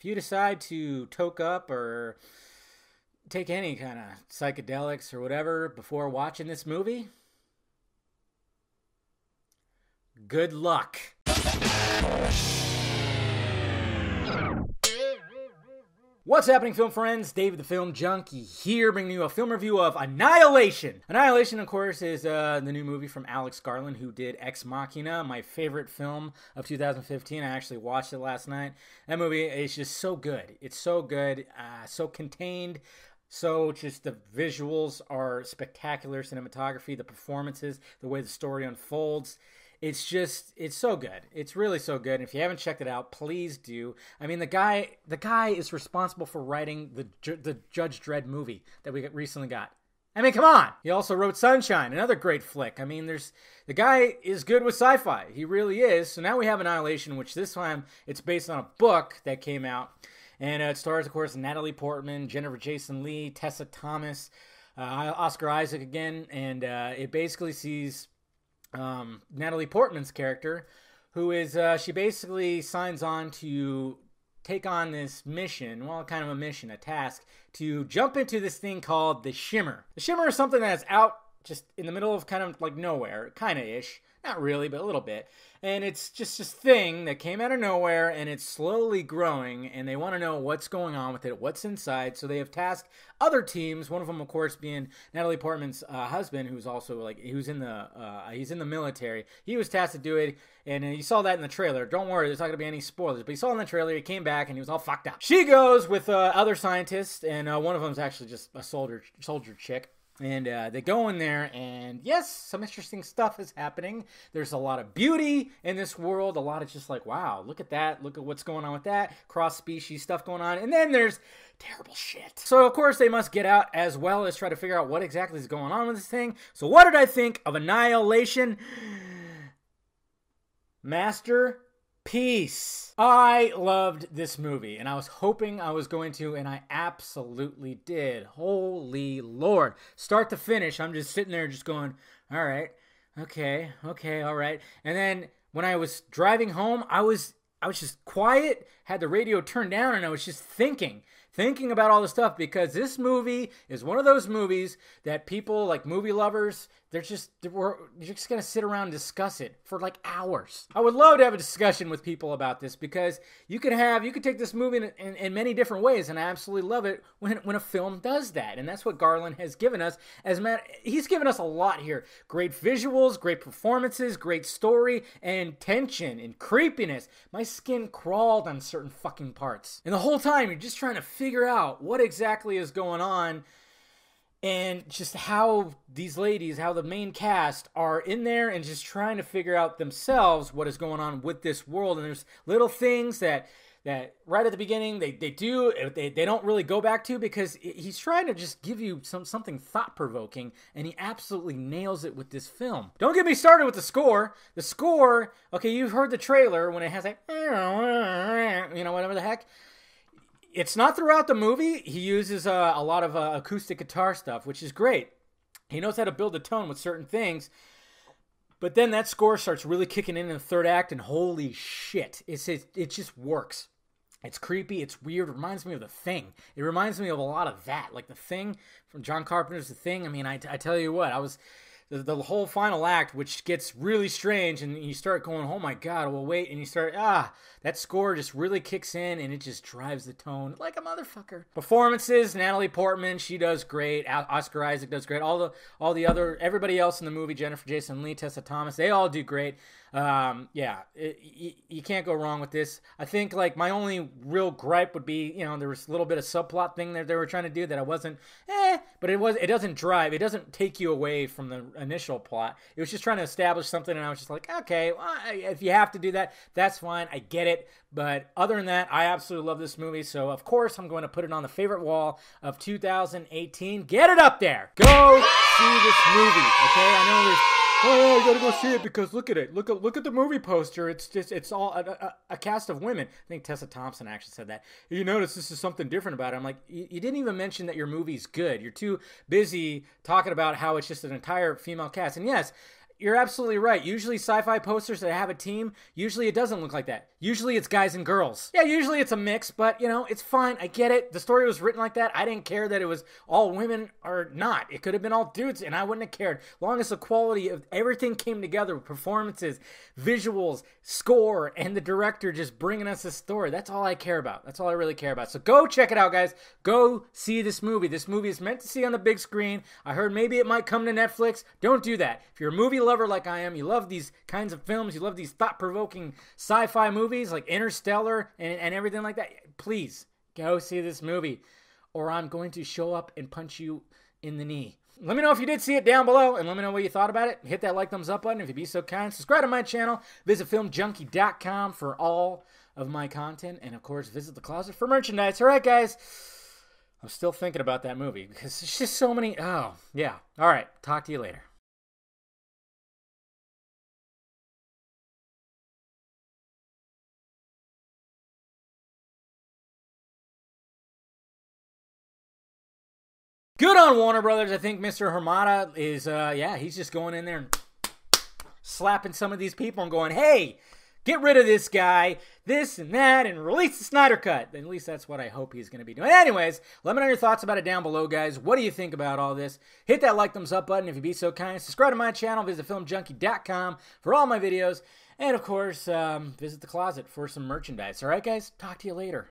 if you decide to toke up or take any kind of psychedelics or whatever before watching this movie, good luck. What's happening, film friends? David the Film Junkie here, bringing you a film review of Annihilation. Annihilation, of course, is the new movie from Alex Garland, who did Ex Machina, my favorite film of 2015. I actually watched it last night. That movie is just so good. It's so good, so contained. So just the visuals are spectacular, cinematography, the performances, the way the story unfolds. It's so good. It's really so good. And if you haven't checked it out, please do. I mean, the guy is responsible for writing the Judge Dredd movie that we recently got. I mean, come on. He also wrote Sunshine, another great flick. I mean, the guy is good with sci-fi. He really is. So now we have Annihilation, which this time it's based on a book that came out. And it stars, of course, Natalie Portman, Jennifer Jason Leigh, Tessa Thomas, Oscar Isaac again. And it basically sees Natalie Portman's character, who is, she basically signs on to take on this mission, well, kind of a mission, a task, to jump into this thing called the Shimmer. The Shimmer is something that's out just in the middle of kind of like nowhere, kind of ish. Not really, but a little bit. And it's just this thing that came out of nowhere, and it's slowly growing, and they want to know what's going on with it, what's inside. So they have tasked other teams, one of them, of course, being Natalie Portman's husband, who's also, like, he's in the military. He was tasked to do it, and you saw that in the trailer. Don't worry, there's not going to be any spoilers. But you saw in the trailer, he came back, and he was all fucked up. She goes with other scientists, and one of them's actually just a soldier chick. And they go in there, and yes, some interesting stuff is happening. There's a lot of beauty in this world. A lot of just like, wow, look at that. Look at what's going on with that. Cross-species stuff going on. And then there's terrible shit. So, of course, they must get out as well as try to figure out what exactly is going on with this thing. So what did I think of Annihilation? Masterpiece. I loved this movie, and I was hoping I was going to, and I absolutely did. Holy Lord. Start to finish, I'm just sitting there just going, all right, okay, all right. And then when I was driving home, I was just quiet, had the radio turned down, and I was just thinking about all the stuff, because this movie is one of those movies that people, like movie lovers, you're just going to sit around and discuss it for like hours. I would love to have a discussion with people about this, because you could take this movie in many different ways, and I absolutely love it when a film does that. And that's what Garland has given us. He's given us a lot here. Great visuals, great performances, great story, and tension and creepiness. My skin crawled on certain fucking parts. And the whole time you're just trying to figure out what exactly is going on, and just how these ladies, how the main cast are in there and just trying to figure out themselves what is going on with this world. And there's little things that right at the beginning they don't really go back to, because he's trying to just give you something thought-provoking, and he absolutely nails it with this film. Don't get me started with the score. The score, okay, you've heard the trailer when it has like, whatever the heck. It's not throughout the movie. He uses a lot of acoustic guitar stuff, which is great. He knows how to build a tone with certain things. But then that score starts really kicking in the third act, and holy shit, it just works. It's creepy. It's weird. It reminds me of The Thing. It reminds me of a lot of that. Like The Thing from John Carpenter's The Thing. I mean, I tell you what, the whole final act, which gets really strange, and you start going, oh my god, well wait, and you start, that score just really kicks in, and it just drives the tone like a motherfucker. Performances, Natalie Portman, she does great. Oscar Isaac does great. Everybody else in the movie, Jennifer Jason Leigh, Tessa Thomas, they all do great. You can't go wrong with this. I think like my only real gripe would be, there was a little bit of subplot thing that they were trying to do that I wasn't, but it doesn't take you away from the initial plot. It was just trying to establish something, and I was just like, okay, well, if you have to do that, that's fine. I get it. But other than that, I absolutely love this movie. So of course I'm going to put it on the favorite wall of 2018. Get it up there. Go see this movie. Okay. I know there's, oh, you gotta go see it because look at it. Look at the movie poster. It's all a cast of women. I think Tessa Thompson actually said that. You notice this is something different about it. I'm like, you didn't even mention that your movie's good. You're too busy talking about how it's just an entire female cast. And yes, you're absolutely right. Usually sci-fi posters that have a team, usually it doesn't look like that. Usually it's guys and girls. Yeah, usually it's a mix, but, you know, it's fine. I get it. The story was written like that. I didn't care that it was all women or not. It could have been all dudes, and I wouldn't have cared. As long as the quality of everything came together with performances, visuals, score, and the director just bringing us this story. That's all I care about. That's all I really care about. So go check it out, guys. Go see this movie. This movie is meant to see on the big screen. I heard maybe it might come to Netflix. Don't do that. If you're a movie lover like I am, you love these kinds of films, you love these thought-provoking sci-fi movies like Interstellar and everything like that, please go see this movie, or I'm going to show up and punch you in the knee. Let me know if you did see it down below, and let me know what you thought about it. Hit that like, thumbs up button if you'd be so kind. Subscribe to my channel. Visit filmjunkie.com for all of my content, and of course, visit the closet for merchandise. All right, guys. I'm still thinking about that movie because there's just so many. Oh, yeah. All right. Talk to you later. Good on Warner Brothers. I think Mr. Hamada is, yeah, he's just going in there and slapping some of these people and going, hey, get rid of this guy, this and that, and release the Snyder Cut. At least that's what I hope he's going to be doing. Anyways, let me know your thoughts about it down below, guys. What do you think about all this? Hit that like, thumbs up button if you'd be so kind. Subscribe to my channel. Visit filmjunkie.com for all my videos. And, of course, visit the closet for some merchandise. All right, guys? Talk to you later.